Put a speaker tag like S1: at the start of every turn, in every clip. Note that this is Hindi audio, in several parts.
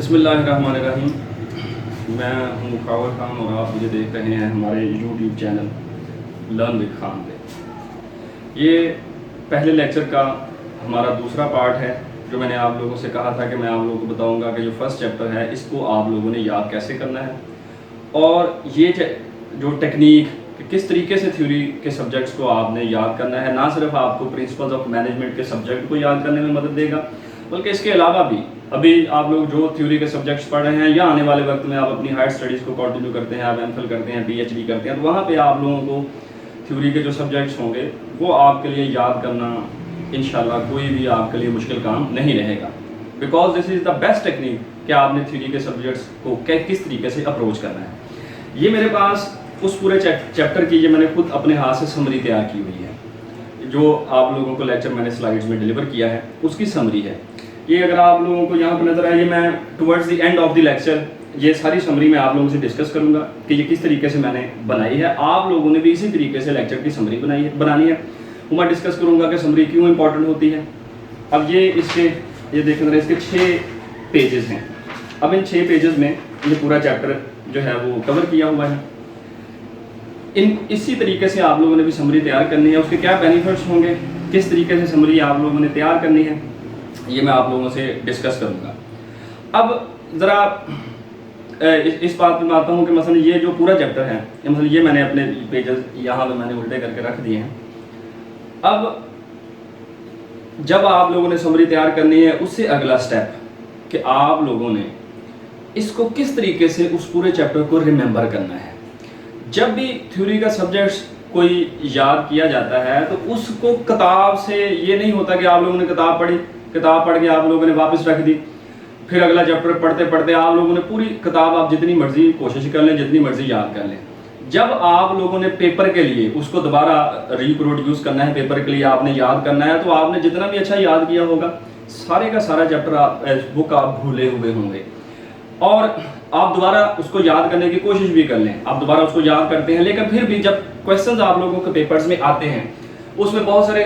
S1: बिस्मिल्लाहिर्रहमानिर्रहीम। मैं हूँ मुखावर खान और आप मुझे देख रहे हैं हमारे YouTube channel learn with Khan पे। ये पहले लेक्चर का हमारा दूसरा पार्ट है जो मैंने आप लोगों से कहा था कि मैं आप लोगों को बताऊंगा कि जो फर्स्ट चैप्टर है इसको आप लोगों ने याद कैसे करना है और ये जो टेक्निक किस तरीके से थ्योरी के सब्जेक्ट्स को आपने याद करना है, ना सिर्फ आपको प्रिंसिपल्स ऑफ मैनेजमेंट के सब्जेक्ट को याद करने में मदद देगा बल्कि इसके अलावा भी अभी आप लोग जो थ्योरी के सब्जेक्ट्स पढ़ रहे हैं या आने वाले वक्त में आप अपनी हायर स्टडीज़ को कंटिन्यू करते हैं, आप एमफिल करते हैं, पीएचडी करते हैं, तो वहाँ पे आप लोगों को थ्योरी के जो सब्जेक्ट्स होंगे वो आपके लिए याद करना इंशाल्लाह कोई भी आपके लिए मुश्किल काम नहीं रहेगा। Because this is the best technique कि आपने थ्योरी के सब्जेक्ट्स को किस तरीके से अप्रोच करना है। ये मेरे पास उस पूरे चैप्टर की ये मैंने खुद अपने हाथ से समरी तैयार की हुई है, जो आप लोगों को लेक्चर मैंने स्लाइड्स में डिलीवर किया है उसकी समरी है। ये अगर आप लोगों को यहाँ पर नजर आए, ये मैं towards the end of the lecture ये सारी समरी मैं आप लोगों से डिस्कस करूँगा कि ये किस तरीके से मैंने बनाई है। आप लोगों ने भी इसी तरीके से लेक्चर की समरी बनानी है। वो मैं डिस्कस करूँगा कि समरी क्यों इंपॉर्टेंट होती है। अब ये देखें जरा, इसके 6 पेजेस हैं। अब इन 6 पेजेस में ये पूरा चैप्टर जो है वो कवर किया हुआ है। इसी तरीके से आप लोगों ने भी समरी तैयार करनी है। उसके क्या बेनिफिट्स होंगे, किस तरीके से समरी आप लोगों ने तैयार करनी है, ये मैं आप लोगों से डिस्कस करूंगा। अब ज़रा इस बात में आता हूँ कि मसलन ये जो पूरा चैप्टर है, मतलब ये मैंने अपने पेजेस यहाँ पे मैंने उल्टे करके रख दिए हैं। अब जब आप लोगों ने समरी तैयार करनी है, उससे अगला स्टेप कि आप लोगों ने इसको किस तरीके से उस पूरे चैप्टर को रिमेंबर करना है। जब भी थ्योरी का सब्जेक्ट्स कोई याद किया जाता है तो उसको किताब से ये नहीं होता कि आप लोगों ने किताब पढ़ के आप लोगों ने वापस रख दी, फिर अगला चैप्टर पढ़ते पढ़ते आप लोगों ने पूरी किताब आप जितनी मर्जी कोशिश कर लें, जितनी मर्जी याद कर लें, जब आप लोगों ने पेपर के लिए उसको दोबारा रिप्रोड्यूस करना है, पेपर के लिए आपने याद करना है, तो आपने जितना भी अच्छा याद किया होगा सारे का सारा चैप्टर बुक आप भूले हुए होंगे और आप दोबारा उसको याद करने की कोशिश भी कर लें, आप दोबारा उसको याद करते हैं, लेकिन फिर भी जब क्वेश्चंस आप लोगों के पेपर्स में आते हैं उसमें बहुत सारे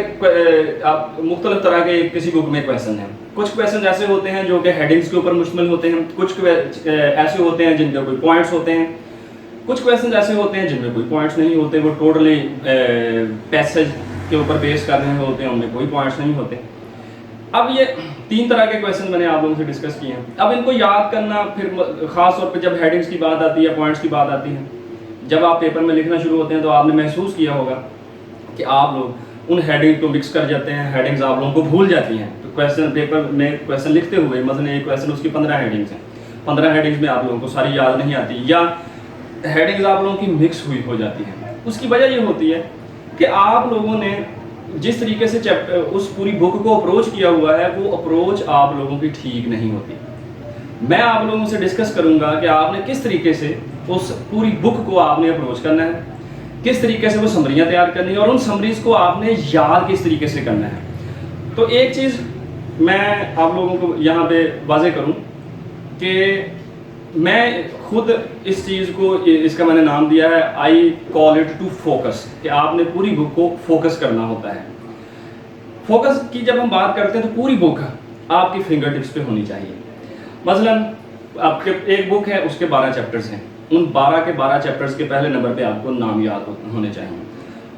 S1: मुख्तलिफ तरह के किसी बुक में क्वेश्चन हैं। कुछ क्वेश्चन ऐसे होते हैं जो कि हेडिंग्स के ऊपर मुश्तमिल होते हैं, कुछ ऐसे होते हैं जिनके कोई पॉइंट्स होते हैं, कुछ क्वेश्चन ऐसे होते हैं जिनमें कोई पॉइंट्स नहीं होते, वो टोटली पैसेज के ऊपर बेस कर रहे होते हैं, उनमें कोई पॉइंट्स नहीं होते। अब ये 3 तरह के क्वेश्चन मैंने आप लोगों से डिस्कस किए हैं। अब इनको याद करना, फिर खास तौर पे जब हेडिंग्स की बात आती है, पॉइंट्स की बात आती है, जब आप पेपर में लिखना शुरू होते हैं तो आपने महसूस किया होगा कि आप लोग उन हेडिंग को मिक्स कर जाते हैं, हेडिंग्स आप लोगों को भूल जाती हैं। तो क्वेश्चन पेपर में क्वेश्चन लिखते हुए मतलब एक क्वेश्चन उसकी 15 हेडिंग्स हैं, 15 हेडिंग्स में आप लोगों को सारी याद नहीं आती या हेडिंग्स आप लोगों की मिक्स हुई हो जाती है। उसकी वजह ये होती है कि आप लोगों ने जिस तरीके से चैप्टर उस पूरी बुक को अप्रोच किया हुआ है वो अप्रोच आप लोगों की ठीक नहीं होती। मैं आप लोगों से डिस्कस करूंगा कि आपने किस तरीके से उस पूरी बुक को आपने अप्रोच करना है, किस तरीके से वो समरियां तैयार करनी है और उन समरीज को आपने याद किस तरीके से करना है। तो एक चीज़ मैं आप लोगों को यहाँ पे वाजे करूँ कि मैं खुद इस चीज़ को, इसका मैंने नाम दिया है I call it to focus, कि आपने पूरी बुक को फोकस करना होता है। फोकस की जब हम बात करते हैं तो पूरी बुक आपकी फिंगर टिप्स पे होनी चाहिए। मसलन आपके एक बुक है, उसके 12 चैप्टर्स हैं, उन 12 के 12 चैप्टर्स के पहले नंबर पे आपको नाम याद होने चाहिए।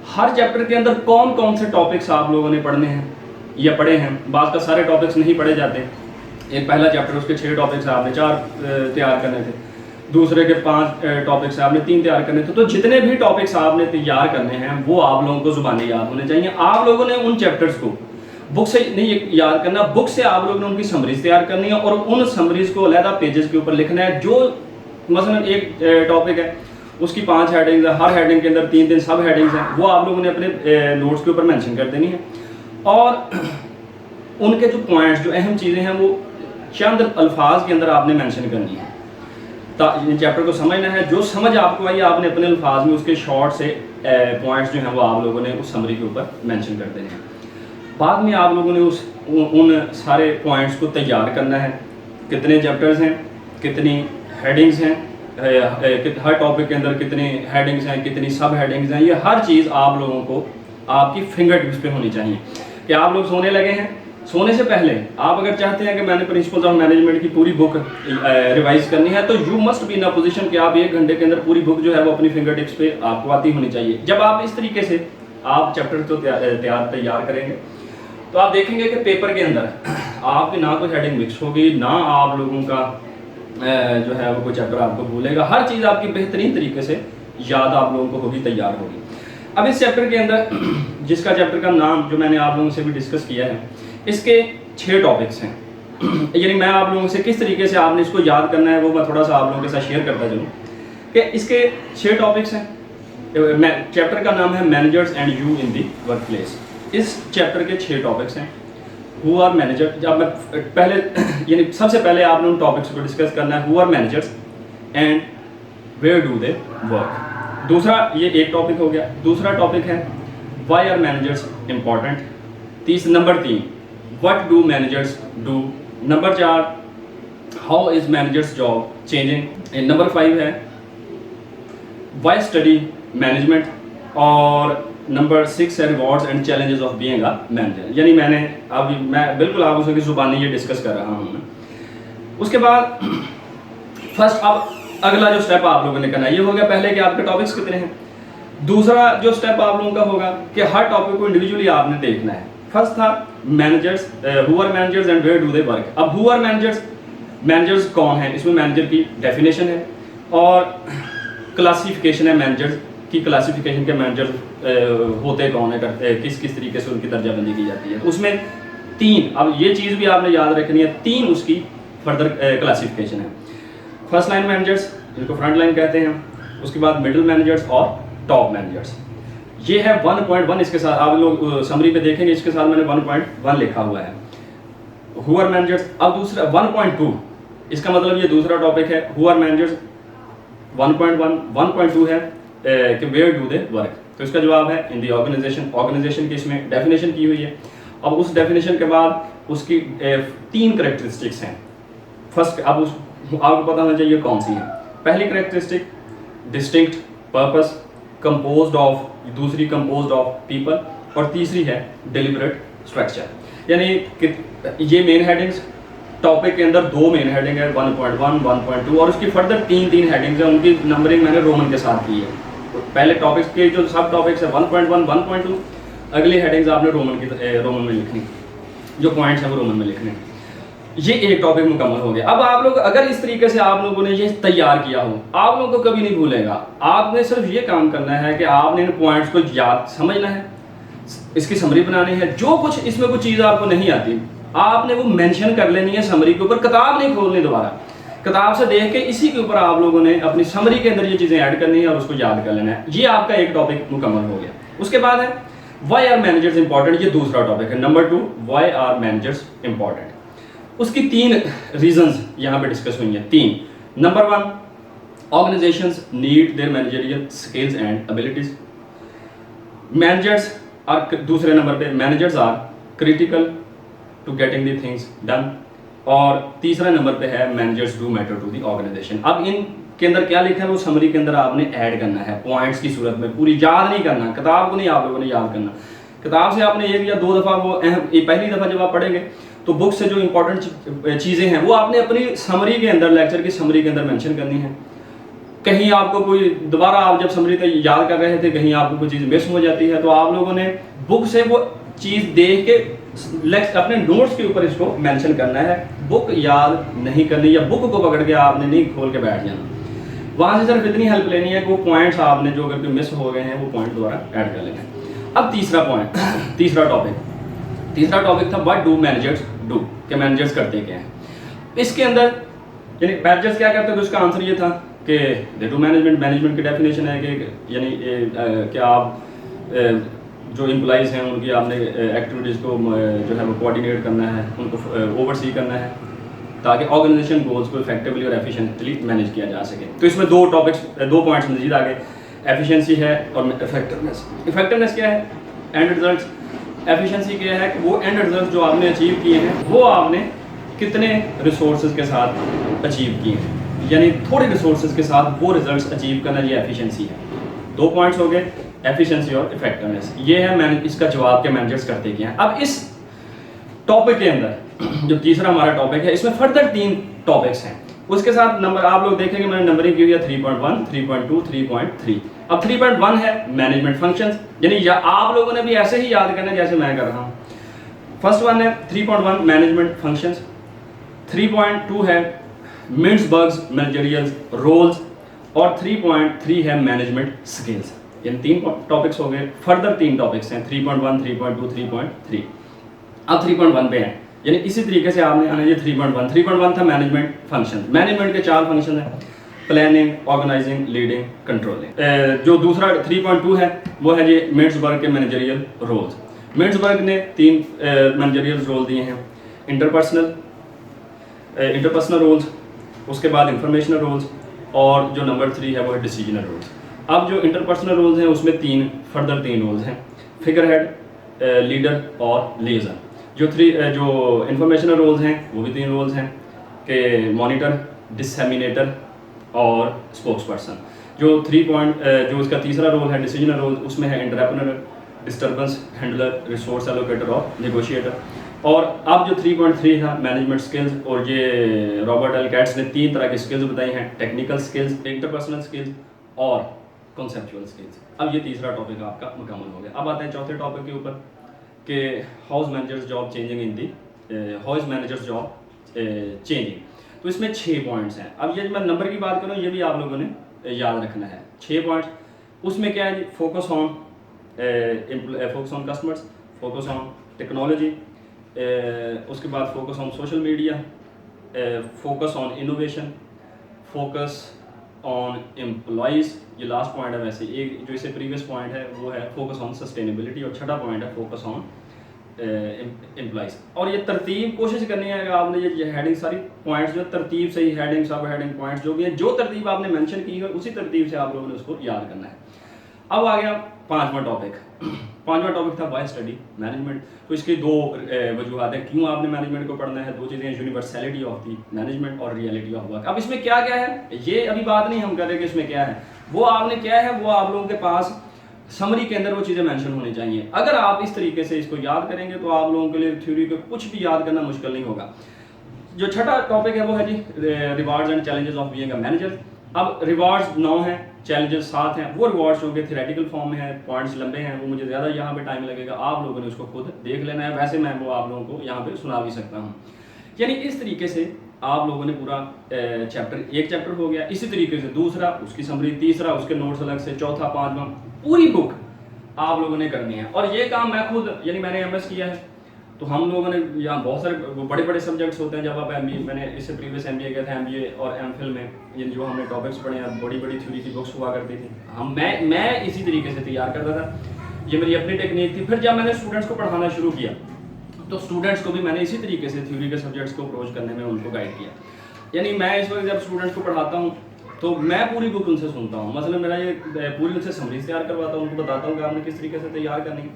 S1: हर चैप्टर के अंदर कौन कौन से टॉपिक्स आप लोगों ने पढ़ने हैं या पढ़े हैं। बात का सारे टॉपिक्स नहीं पढ़े जाते। एक पहला चैप्टर, उसके 6 टॉपिक्स हैं, आपने 4 तैयार करने थे, दूसरे के 5 टॉपिक्स हैं, आपने 3 तैयार करने थे। तो जितने भी टॉपिक्स आपने तैयार करने हैं वो आप लोगों को ज़ुबानी याद होने चाहिए। आप लोगों ने उन चैप्टर्स को बुक से नहीं याद करना, बुक से आप लोगों ने उनकी समरीज तैयार करनी है और उन समरीज को अलग पेजेस के ऊपर लिखना है। जो मसलन एक टॉपिक है उसकी 5 हेडिंग्स है, हर हेडिंग के अंदर 3-3 सब हेडिंग्स हैं, वो आप लोगों ने अपने नोट्स के ऊपर मेंशन कर देनी है और उनके जो पॉइंट्स, जो अहम चीज़ें हैं वो चंद अल्फाज के अंदर आपने मेंशन करनी है। चैप्टर को समझना है, जो समझ आपको आई आपने अपने अल्फाज में उसके शॉर्ट से पॉइंट्स जो हैं वो आप लोगों ने उस समरी के ऊपर मेंशन कर देने हैं। बाद में आप लोगों ने उन सारे पॉइंट्स को तैयार करना है। कितने चैप्टर्स हैं, कितनी हेडिंग्स हैं, हर टॉपिक के अंदर कितनी हेडिंग्स हैं, कितनी सब हेडिंग्स हैं, ये हर चीज़ आप लोगों को आपकी फिंगर टिप्स पे होनी चाहिए। कि आप लोग सोने लगे हैं सोने से पहले आप अगर चाहते हैं कि मैंने प्रिंसिपल्स ऑफ मैनेजमेंट की पूरी बुक रिवाइज करनी है, तो you must be in a position कि आप 1 घंटे के अंदर पूरी बुक जो है वो अपनी फिंगर टिप्स पे आपको आती होनी चाहिए। जब आप इस तरीके से आप चैप्टर को तैयार करेंगे तो आप देखेंगे कि पेपर के अंदर आपकी ना कोई हेडिंग मिक्स होगी, ना आप लोगों का जो है वो कोई चैप्टर आपको भूलेगा, हर चीज़ आपकी बेहतरीन तरीके से याद आप लोगों को होगी, तैयार होगी। अब इस चैप्टर के अंदर जिसका चैप्टर का नाम जो मैंने आप लोगों से भी डिस्कस किया है, इसके 6 टॉपिक्स हैं। यानी मैं आप लोगों से किस तरीके से आपने इसको याद करना है वो मैं थोड़ा सा आप लोगों के साथ शेयर करता चलूँ कि इसके 6 टॉपिक्स हैं। चैप्टर का नाम है managers and you in the work place. इस चैप्टर के 6 टॉपिक्स हैं। हु आर मैनेजर, जब मैं पहले यानी सबसे पहले आपने उन टॉपिक्स को डिस्कस करना है, who are managers and where do they work. दूसरा, ये एक टॉपिक हो गया। दूसरा टॉपिक है why are managers important. Number 3 what do managers do. Number 4 how is managers job changing. Number 5 है वाई स्टडी मैनेजमेंट। और नंबर 6 है rewards and challenges of being a manager. यानी मैं बिल्कुल आप उसकी ज़ुबानी ये डिस्कस कर रहा हूँ मैं। उसके बाद फर्स्ट, अब अगला जो स्टेप आप लोगों ने करना है, ये हो गया पहले कि आपके टॉपिक्स कितने हैं। दूसरा जो स्टेप आप लोगों का होगा कि हर टॉपिक को इंडिविजुअली आपने देखना है। फर्स्ट था managers, who are managers and where do they work. अब हु आर मैनेजर्स, मैनेजर्स कौन है, इसमें मैनेजर की डेफिनेशन है और क्लासिफिकेशन है। मैनेजर्स की क्लासिफिकेशन के मैनेजर होते कौन है, किस किस तरीके से उनकी दर्जाबंदी की जाती है। तो उसमें 3, अब ये चीज़ भी आपने याद रखनी है, 3 उसकी फर्दर क्लासिफिकेशन है। फर्स्ट लाइन मैनेजर्स, जिनको फ्रंट लाइन कहते हैं, उसके बाद मिडिल मैनेजर्स और टॉप मैनेजर्स। ये है 1.1। इसके साथ आप लोग समरी पे देखेंगे, इसके साथ मैंने 1.1 लिखा हुआ है, हु आर मैनेजर्स। अब दूसरा 1.2, इसका मतलब ये दूसरा टॉपिक है, हु आर मैनेजर्स 1.1। 1.2 है कि वेयर डू दे वर्क। तो इसका जवाब है इन दी ऑर्गेनाइजेशन। ऑर्गेनाइजेशन की इसमें डेफिनेशन की हुई है। अब उस डेफिनेशन के बाद उसकी 3 करेक्टरिस्टिक्स हैं। फर्स्ट, अब आपको पता होना चाहिए कौन सी है। पहली characteristic distinct purpose, composed of, दूसरी कंपोज्ड ऑफ पीपल, और तीसरी है डिलिबरेट स्ट्रक्चर। यानी कि ये मेन हेडिंग्स टॉपिक के अंदर 2 मेन हेडिंग है, 1.1, 1.2, और उसकी फर्दर 3 हेडिंग्स हैं। उनकी नंबरिंग मैंने रोमन के साथ की है। पहले टॉपिक्स के जो सब टॉपिक्स है 1.1, 1.2, अगली हेडिंग्स आपने रोमन में लिखनी, जो पॉइंट्स हैं वो रोमन में लिखने। ये एक टॉपिक मुकम्मल हो गया। अब आप लोग अगर इस तरीके से आप लोगों ने ये तैयार किया हो, आप लोगों को कभी नहीं भूलेगा। आपने सिर्फ ये काम करना है कि आपने इन पॉइंट्स को याद समझना है, इसकी समरी बनानी है। जो कुछ इसमें कोई चीज़ आपको नहीं आती, आपने वो मेंशन कर लेनी है समरी के ऊपर। किताब नहीं खोलनी दोबारा, किताब से देख के इसी के ऊपर आप लोगों ने अपनी समरी के अंदर ये चीज़ें ऐड करनी है और उसको याद कर लेना है। ये आपका एक टॉपिक मुकम्मल हो गया। उसके बाद है वाई आर मैनेजर्स इंपॉर्टेंट। ये दूसरा टॉपिक है, number 2 why are managers important. उसकी 3 रीजंस यहाँ पे डिस्कस हुई हैं। 3, number 1 organisations need their managerial skills and abilities. Managers are, दूसरे नंबर पे managers are critical to getting the things done. और तीसरा नंबर पे है managers do matter to the organisation. अब इन के अंदर क्या लिखा है वो समरी के अंदर आपने ऐड करना है पॉइंट्स की सूरत में, पूरी याद नहीं करना, किताब को नहीं आप लोगों ने याद करना। किताब से आपने 1 या 2 दफ़ा वो पहली दफ़ा जब आप पढ़ेंगे तो बुक से जो इंपॉर्टेंट चीज़ें हैं वो आपने अपनी समरी के अंदर, लेक्चर की समरी के अंदर मेंशन करनी है। कहीं आपको कोई दोबारा आप जब समरी तक याद कर रहे थे, कहीं आपको कोई चीज़ मिस हो जाती है, तो आप लोगों ने बुक से वो चीज़ देख के अपने नोट्स के ऊपर इसको मेंशन करना है। बुक याद नहीं करनी, या बुक को पकड़ के आपने नहीं खोल के बैठ जाना। वहाँ से सिर्फ इतनी हेल्प लेनी है कि वो पॉइंट्स आपने जो अगर मिस हो गए हैं वो पॉइंट दोबारा ऐड कर लेना है। अब तीसरा टॉपिक था व्हाट डू मैनेजर्स डू, कि मैनेजर्स करते क्या हैं। इसके अंदर यानी मैनेजर्स क्या करते हैं, तो इसका आंसर ये था कि दे डू मैनेजमेंट की डेफिनेशन है कि यानी कि आप जो एम्प्लॉइज़ हैं उनकी आपने एक्टिविटीज़ को जो है वो कोऑर्डिनेट करना है, उनको ओवरसी करना है, ताकि ऑर्गेनाइजेशन गोल्स को इफेक्टिवली और एफिशिएंटली मैनेज किया जा सके। तो इसमें 2 पॉइंट्स मजीद आगे, एफिशिएंसी है और इफेक्टिवनेस। इफेक्टिवनेस क्या है, एंड रिजल्ट्स। एफिशिएंसी क्या है कि वो एंड रिजल्ट जो आपने अचीव किए हैं वो आपने कितने रिसोर्सेज के साथ अचीव किए हैं, यानी थोड़े रिसोर्सेज के साथ वो रिजल्ट्स अचीव करना, ये एफिशिएंसी है। 2 पॉइंट्स हो गए, एफिशिएंसी और इफेक्टिवनेस। ये है इसका जवाब के मैनेजर्स करते क्या हैं। अब इस टॉपिक के अंदर जो तीसरा हमारा टॉपिक है, इसमें फर्दर 3 टॉपिक्स हैं। उसके साथ नंबर आप लोग देखेंगे मैंने नंबरिंग की हुई है 3.1, 3.2, 3.3। अब 3.1 है मैनेजमेंट फंक्शंस, यानी आप लोगों ने भी ऐसे ही याद करना है जैसे मैं कर रहा हूँ। फर्स्ट वन है 3.1 मैनेजमेंट फंक्शंस, 3.2 है मिन्सबर्ग्स मैनेजरियल रोल्स और 3.3 है मैनेजमेंट स्किल्स। इन 3 टॉपिक्स हो गए। फर्दर 3 टॉपिक्स हैं 3.1, 3.2, 3.3। अब 3.1 पे हैं, यानी इसी तरीके से आपने आना ये 3.1 था मैनेजमेंट फंक्शन। मैनेजमेंट के 4 फंक्शन हैं, प्लानिंग, ऑर्गेनाइजिंग, लीडिंग, कंट्रोलिंग। जो दूसरा 3.2 है वो है ये मिन्सबर्ग के मैनेजरियल रोल्स। मिन्सबर्ग ने 3 मैनेजरियल रोल दिए हैं, इंटरपर्सनल रोल्स, उसके बाद इंफॉर्मेशनल रोल्स और जो नंबर 3 है वो है डिसीजनल रोल्स। अब जो इंटरपर्सनल रोल्स हैं उसमें फर्दर 3 रोल्स हैं, फिगर हेड, लीडर और लिएजन। जो इंफॉर्मेशनल रोल्स हैं वो भी 3 रोल्स हैं कि मॉनिटर, डिससेमिनेटर और स्पोक्स पर्सन। जो इसका तीसरा रोल है डिसीजनल रोल, उसमें है entrepreneur, disturbance handler, resource allocator और नेगोशिएटर। और अब जो 3.3 था मैनेजमेंट स्किल्स, और ये रॉबर्ट एल कैट्स ने 3 तरह की स्किल्स बताई हैं, टेक्निकल स्किल्स, इंटरपर्सनल स्किल्स और कॉन्सेप्चुअल स्किल्स। अब ये तीसरा टॉपिक आपका मुकम्मल हो गया। अब आते हैं चौथे टॉपिक के ऊपर कि house managers job changing in the house managers job changing. तो इसमें 6 पॉइंट्स हैं। अब ये मैं नंबर की बात करूँ, ये भी आप लोगों ने याद रखना है। 6 पॉइंट्स, उसमें क्या है जी, focus on customers, focus on technology, उसके बाद focus on social media, focus on innovation, focus on employees, ये लास्ट पॉइंट है। वैसे एक जो इससे प्रीवियस पॉइंट है वो है फोकस ऑन सस्टेनेबिलिटी, और छठा पॉइंट है फोकस ऑन एम्प्लॉइज़। और ये तरतीब कोशिश करनी है कि आपने ये हेडिंग सारी पॉइंट्स जो तरतीब से ही, हेडिंग सब हेडिंग पॉइंट्स जो भी हैं, जो तरतीब आपने मेंशन की है उसी तरतीब से आप लोगों ने उसको याद करना है। अब आ गया 5वां टॉपिक। 5वां टॉपिक था वाई स्टडी मैनेजमेंट। तो इसकी 2 वजूहत हैं क्यों आपने मैनेजमेंट को पढ़ना है। 2 चीज़ें हैं, यूनिवर्सैलिटी ऑफ दी मैनेजमेंट और रियलिटी ऑफ वर्क। अब इसमें क्या क्या है ये अभी बात नहीं हम कर रहे कि इसमें क्या है, वो आपने क्या है वो आप लोगों के पास समरी के अंदर वो चीज़ें मेंशन होनी चाहिए। अगर आप इस तरीके से इसको याद करेंगे तो आप लोगों के लिए थ्योरी को कुछ भी याद करना मुश्किल नहीं होगा। जो छठा टॉपिक है वो है जी rewards and challenges of being a manager. अब रिवार्ड्स 9 हैं, चैलेंजेस 7 हैं। वो रिवार्ड्स जो कि थियोरेटिकल फॉर्म में है, पॉइंट्स लंबे हैं, वो मुझे ज़्यादा यहाँ पे टाइम लगेगा, आप लोगों ने उसको खुद देख लेना है। वैसे मैं वो आप लोगों को यहाँ पे सुना भी सकता हूँ। यानी इस तरीके से आप लोगों ने पूरा एक चैप्टर हो गया। इसी तरीके से दूसरा, उसकी समरी, तीसरा उसके नोट्स अलग से, चौथा, 5वां, पूरी बुक आप लोगों ने करनी है। और ये काम मैं खुद, यानी मैंने MS किया है, तो हम लोगों ने यहाँ बहुत सारे बड़े बड़े सब्जेक्ट्स होते हैं। जब आप MBA, मैंने इससे प्रीवियस MBA किया था, MBA और MPhil में ये जो हमने टॉपिक्स पढ़े हैं, बड़ी बड़ी थ्योरी की बुक्स हुआ करती थी। मैं इसी तरीके से तैयार करता था, ये मेरी अपनी टेक्निक थी। फिर जब मैंने स्टूडेंट्स को पढ़ाना शुरू किया तो स्टूडेंट्स को भी मैंने इसी तरीके से थ्योरी के सब्जेक्ट्स को अप्रोच करने में उनको गाइड किया। यानी मैं इस वक्त जब स्टूडेंट्स को पढ़ाता हूँ तो मैं पूरी बुक उनसे सुनता हूँ। मतलब मेरा ये पूरी उनसे समरीज तैयार करवाता हूँ, उनको बताता हूँ कि आपने किस तरीके से तैयार करनी है,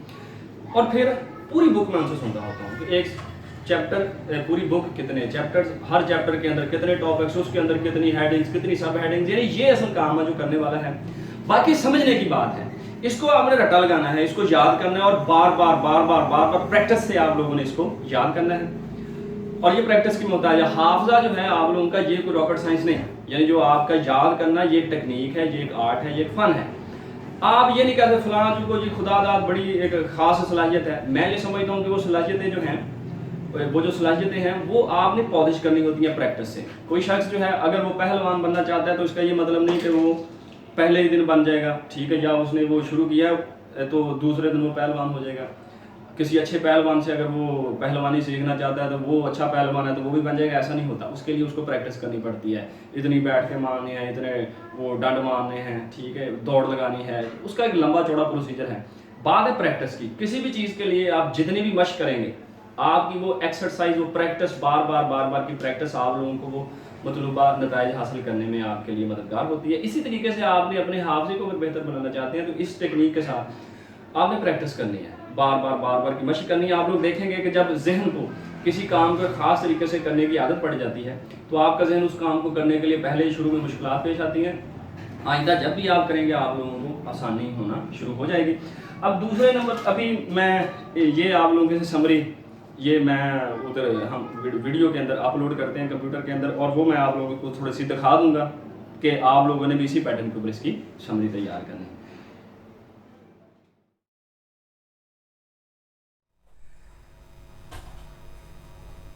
S1: और फिर पूरी बुक मैं उनसे सुनता होता हूँ कि एक चैप्टर, पूरी बुक कितने चैप्टर्स, हर चैप्टर के अंदर कितने टॉपिक्स, उसके अंदर कितनी हेडिंग्स, कितनी सब हेडिंग्स, यानी ये असल काम है जो करने वाला है। बाकी समझने की बात है, इसको आपने रट्टा लगाना है, इसको याद करना है, और बार बार प्रैक्टिस से आप लोगों ने इसको याद करना है। और ये प्रैक्टिस की मोहताज है। हाफजा जो है आप लोगों का, ये कोई रॉकेट साइंस नहीं है, यानी जो आपका याद करना ये एक टेक्निक है, ये एक आर्ट है, ये एक फन है। आप ये नहीं कहते फलां को जी खुदा दाद बड़ी एक खास सलाहियत है। मैं ये समझता हूँ कि वो सलाहियतें जो हैं, वो जो सलाहियतें हैं वो आपने पॉलिश करनी होती हैं प्रैक्टिस से। कोई शख्स जो है अगर वो पहलवान बनना चाहता है तो इसका ये मतलब नहीं कि वो पहले ही दिन बन जाएगा, ठीक है, या उसने वो शुरू किया तो दूसरे दिन वो पहलवान हो जाएगा। किसी अच्छे पहलवान से अगर वो पहलवानी सीखना चाहता है तो वो अच्छा पहलवान है तो वो भी बन जाएगा, ऐसा नहीं होता। उसके लिए उसको प्रैक्टिस करनी पड़ती है, इतनी बैठ के मारनी है, इतने वो डंड मारने हैं, ठीक है, दौड़ लगानी है, उसका एक लंबा चौड़ा प्रोसीजर है। बात है प्रैक्टिस की। किसी भी चीज़ के लिए आप जितनी भी मशक करेंगे, आपकी वो एक्सरसाइज, वो प्रैक्टिस, बार बार की प्रैक्टिस आप लोगों को वो मतलूबा नताइज हासिल करने में आपके लिए मददगार होती है। इसी तरीके से आपने अपने हाफजे को अगर बेहतर बनाना चाहते हैं तो इस टेक्निक के साथ आपने प्रैक्टिस करनी है, बार बार की मशक करनी है। आप लोग देखेंगे कि जब जहन को किसी काम को खास तरीके से करने की आदत पड़ जाती है तो आपका जहन उस काम को करने के लिए पहले ही शुरू में मुश्किलात पेश आती हैं। आइंदा जब भी आप करेंगे आप लोगों को आसानी होना शुरू हो जाएगी। अब दूसरे नंबर, अभी मैं ये आप लोगों के समरी ये मैं उधर हम वीडियो के अंदर अपलोड करते हैं कंप्यूटर के अंदर, और वो मैं आप लोगों को थोड़ी सी दिखा दूंगा कि आप लोगों ने भी इसी पैटर्न के ऊपर इसकी समरी तैयार करनी है।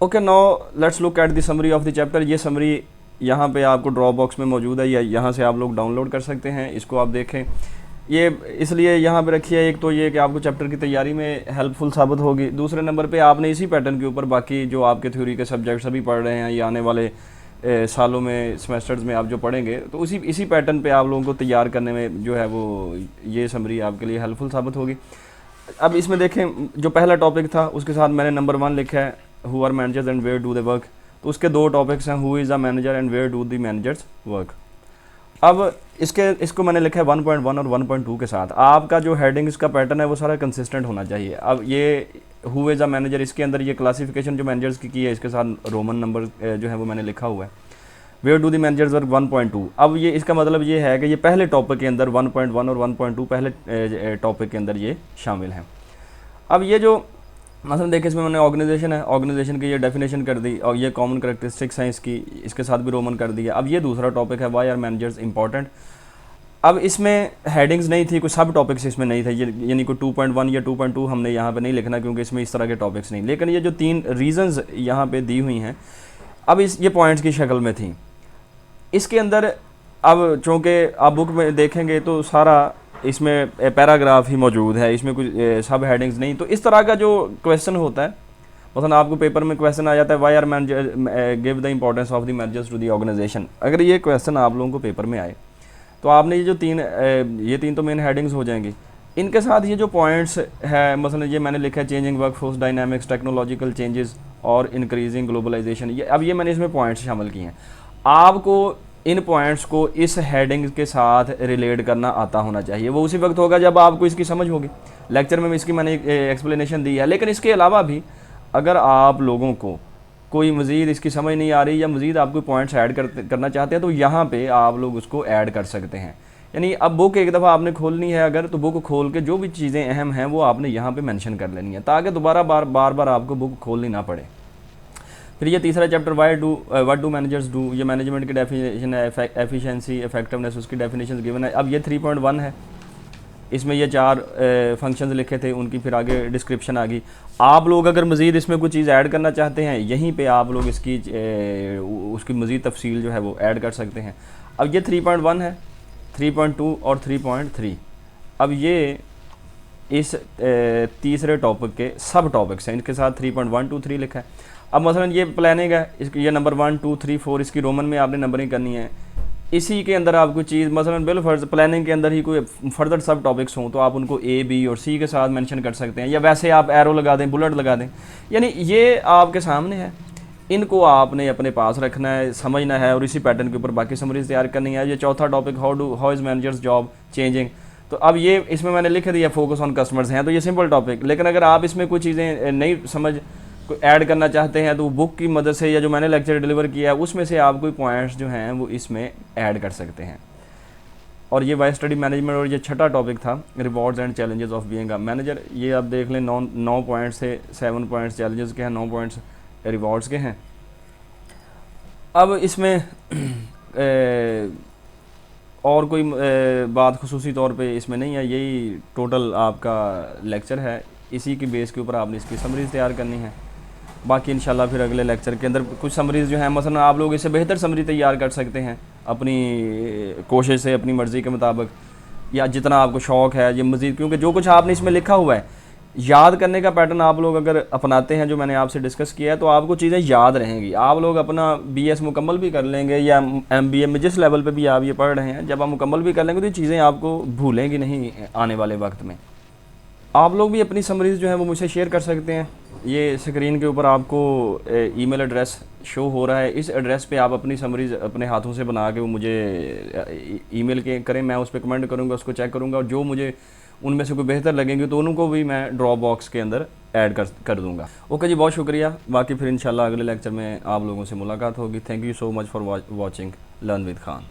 S1: Okay, now let's look at the summary of the chapter. ये समरी यहाँ पे आपको ड्रॉप बॉक्स में मौजूद है, या यहाँ से आप लोग डाउनलोड कर सकते हैं, इसको आप देखें। ये इसलिए यहाँ पे रखी है, एक तो ये कि आपको चैप्टर की तैयारी में हेल्पफुल साबित होगी, दूसरे नंबर पे आपने इसी पैटर्न के ऊपर बाकी जो आपके थ्योरी के सब्जेक्ट्स अभी पढ़ रहे हैं या आने वाले सालों में सेमेस्टर्स में आप जो पढ़ेंगे, तो इसी पैटर्न पे आप लोगों को तैयार करने में जो है वो ये समरी आपके लिए हेल्पफुल साबित होगी। अब इसमें देखें, जो पहला टॉपिक था उसके साथ मैंने नंबर 1 लिखा है, who are managers and where do they work. तो उसके 2 टॉपिक्स हैं, who is a manager and where do the managers work. अब इसको मैंने लिखा है 1.1 और 1.2 के साथ। आपका जो हेडिंग्स का पैटर्न है वो सारा कंसिस्टेंट होना चाहिए। अब ये हु इज़ अ मैनेजर, इसके अंदर ये क्लासिफिकेशन जो मैनेजर्स की है, इसके साथ रोमन नंबर जो है वो मैंने लिखा हुआ है। Where do the managers work 1.2। अब ये इसका मतलब ये है कि ये पहले टॉपिक के अंदर 1.1 और 1.2 पहले टॉपिक के अंदर ये शामिल हैं। अब ये जो मतलब देखिए, इसमें मैंने ऑर्गेनाइजेशन है, ऑर्गेनाइजेशन की ये डेफिनेशन कर दी, और ये कॉमन करैक्टरिस्टिक्स हैं इसकी, इसके साथ भी रोमन कर दिया। अब ये दूसरा टॉपिक है, वाई आर मैनेजर्स इंपॉर्टेंट। अब इसमें हेडिंग्स नहीं थी, कोई सब टॉपिक्स इसमें नहीं थे, यानी कोई 2.1 या 2.2 हमने यहाँ पे नहीं लिखना, क्योंकि इसमें इस तरह के टॉपिक्स नहीं। लेकिन ये जो 3 रीज़न्स यहाँ पे दी हुई हैं, अब ये पॉइंट्स की शक्ल में थी इसके अंदर। अब चूँकि आप बुक में देखेंगे तो सारा इसमें पैराग्राफ ही मौजूद है, इसमें कुछ सब हेडिंग्स नहीं। तो इस तरह का जो क्वेश्चन होता है, मतलब आपको पेपर में क्वेश्चन आ जाता है, why are manager give the importance of the managers to the organisation. अगर ये क्वेश्चन आप लोगों को पेपर में आए तो आपने ये जो तीन तो मेन हेडिंग्स हो जाएंगी, इनके साथ ये जो पॉइंट्स है, मसलन ये मैंने लिखा है changing workforce dynamics, technological changes और इंक्रीजिंग ग्लोबलाइजेशन। अब ये मैंने इसमें पॉइंट्स शामिल किए हैं। आपको इन पॉइंट्स को इस हेडिंग के साथ रिलेट करना आता होना चाहिए। वो उसी वक्त होगा जब आपको इसकी समझ होगी। लेक्चर में इसकी मैंने एक्सप्लेनेशन दी है, लेकिन इसके अलावा भी अगर आप लोगों को कोई मज़ीद इसकी समझ नहीं आ रही या मज़ीद आप कोई पॉइंट्स ऐड करना चाहते हैं, तो यहाँ पे आप लोग उसको ऐड कर सकते हैं। यानी अब बुक एक दफ़ा आपने खोलनी है अगर, तो बुक खोल के जो भी चीज़ें अहम हैं वो आपने यहाँ पे मेंशन कर लेनी है, ताकि दोबारा बार बार आपको बुक खोलनी ना पड़े। फिर ये तीसरा chapter what do managers do, ये मैनेजमेंट की डेफिनेशन है, एफिशिएंसी, इफेक्टिवनेस, उसकी डेफिनेशन गिवन है। अब ये 3.1 है, इसमें ये 4 फंक्शंस लिखे थे, उनकी फिर आगे डिस्क्रिप्शन आ गई। आप लोग अगर मज़ीद इसमें कुछ चीज़ ऐड करना चाहते हैं, यहीं पे आप लोग इसकी उसकी मज़ीद तफसील जो है वो ऐड कर सकते हैं। अब ये 3.1 है, 3.2 और 3.3। अब ये इस तीसरे टॉपिक के सब टॉपिक्स हैं, इनके साथ 3.1 2 3 लिखा है। अब मसलन ये प्लानिंग है, इसकी ये नंबर 1 2 3 4 इसकी रोमन में आपने नंबरिंग करनी है। इसी के अंदर आपको चीज़ मसलन बिल फर्ज प्लानिंग के अंदर ही कोई फर्दर सब टॉपिक्स हों, तो आप उनको A B और C के साथ मेंशन कर सकते हैं, या वैसे आप एरो लगा दें, बुलेट लगा दें। यानी ये आपके सामने है, इनको आपने अपने पास रखना है, समझना है, और इसी पैटर्न के ऊपर बाकी समरीज तैयार करनी है। ये चौथा topic how is managers job changing. तो अब ये इसमें मैंने लिख दिया फोकस ऑन कस्टमर्स हैं, तो ये सिंपल टॉपिक। लेकिन अगर आप इसमें कुछ चीज़ें नहीं समझ को ऐड करना चाहते हैं, तो बुक की मदद से या जो मैंने लेक्चर डिलीवर किया है उसमें से आप कोई पॉइंट्स जो हैं वो इसमें ऐड कर सकते हैं। और ये वाइस स्टडी मैनेजमेंट, और ये छठा टॉपिक था rewards and challenges of being a manager. ये आप देख लें, 9 पॉइंट्स से 7 पॉइंट्स चैलेंजेस के हैं, 9 पॉइंट्स रिवॉर्ड्स के हैं। अब इसमें और कोई बात खुसूसी तौर पे इसमें नहीं है, यही टोटल आपका लेक्चर है। इसी की बेस के ऊपर आपने इसकी समरीज तैयार करनी है। बाकी इंशाल्लाह फिर अगले लेक्चर के अंदर कुछ समरीज जो हैं, मसलन आप लोग इससे बेहतर समरी तैयार कर सकते हैं अपनी कोशिश से, अपनी मर्ज़ी के मुताबिक, या जितना आपको शौक़ है ये मज़ीद, क्योंकि जो कुछ आपने इसमें लिखा हुआ है, याद करने का पैटर्न आप लोग अगर अपनाते हैं, जो मैंने आपसे डिस्कस किया है, तो आपको चीज़ें याद रहेंगी। आप लोग अपना BS मुकम्मल भी कर लेंगे, या MBA में जिस लेवल पे भी आप ये पढ़ रहे हैं, जब आप मुकम्मल भी कर लेंगे तो ये चीज़ें आपको भूलेंगी नहीं आने वाले वक्त में। आप लोग भी अपनी समरीज जो है वो मुझसे शेयर कर सकते हैं। ये स्क्रीन के ऊपर आपको ईमेल एड्रेस शो हो रहा है, इस एड्रेस पे आप अपनी समरीज अपने हाथों से बना के वो मुझे ईमेल के करें, मैं उस पर कमेंट करूँगा, उसको चेक करूँगा, और जो मुझे उनमें से कोई बेहतर लगेंगे तो उनको भी मैं ड्रॉप बॉक्स के अंदर ऐड कर दूँगा। ओके जी, बहुत शुक्रिया। बाकी फिर इंशाल्लाह अगले लेक्चर में आप लोगों से मुलाकात होगी। Thank you so much for watching learn with Khan.